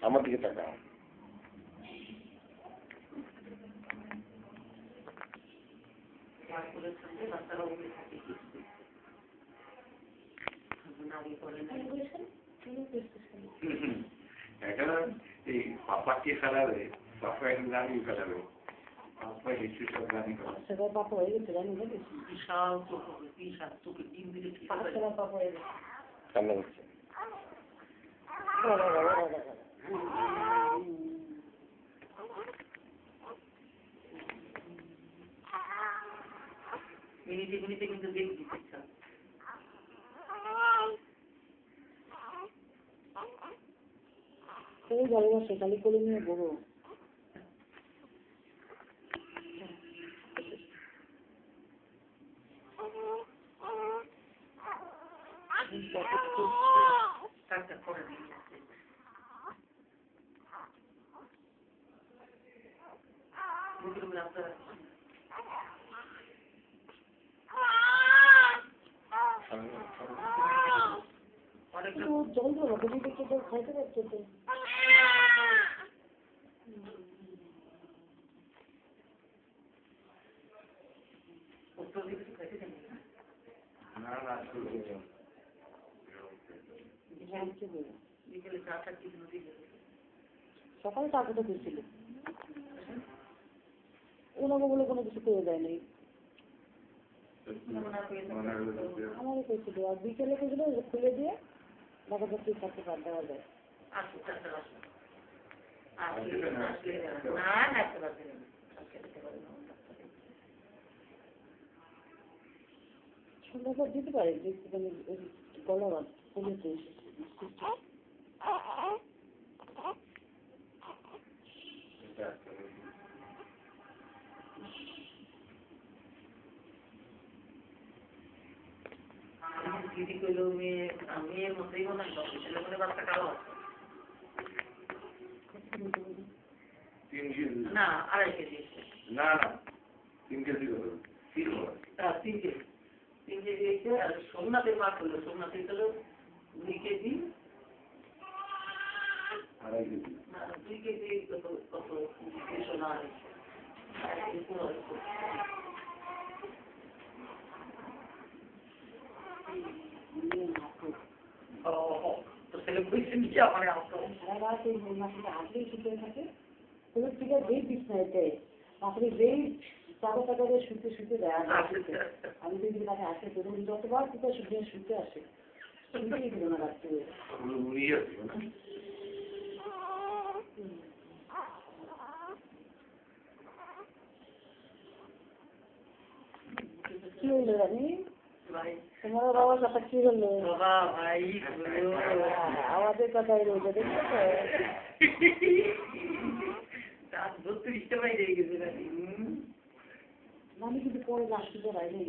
আমার দিকে টাকা এখানে এই পাপাকে ফেলাবে পাপা একদিন গানই ফেলাবে পাপা হিস্ট্রি সব গানই ফেলাবে পাপা হয়ে গেছে জানি বিশাল চোখে ডিম দিলে পাপা হয়ে গেছে কান্না করছে মিনিটে মিনিটে কিন্তু দেখি ইচ্ছা ভালোবাসে খালি করে নিয়ে বড় জল ধরো তুমি দেখে জল খাইতে পারছো তো সকালে টাকাটা দিয়েছিল ওনাকে বলে কোনো কিছু করে দেয়নি আমারও পেয়েছিল আর বিকেলে পেয়েছিল খুলে দিয়ে টাকা পাচ্ছি থাকতে পার দেওয়া যায় সন্ধ্যাটা দিতে পারে গলা খুলেছে দিদি কইল মেয়ের মতোই মনে হয় ছেলে মনে বাচ্চা কালো আছে না 2.5 কেজি না 3 কেজি 3 কেজি আর সোমনাথের মাছ হলো সোমনাথের হলো 2 কেজি 2.5 কেজি না 2 কেজি কত সোনা তো ছেলে বুঝছেন কি আমার আসলেই শুতে থাকে কোনো থেকে যেই বিছনায় দেয় তারপরে যেই টাকা টাকা শুতে শুতে দেয় আমি যদি তাকে আসে ধরুন যতবার কোথাও শুতে শুতে আসে শুনতেই দিল না রাত্রে কি হইল রানী তোমার বাবার কথা কি হলো আমাদের কথাই রয়েছে দেখছো তো আমি কিন্তু পরে আসতে পারাই নেই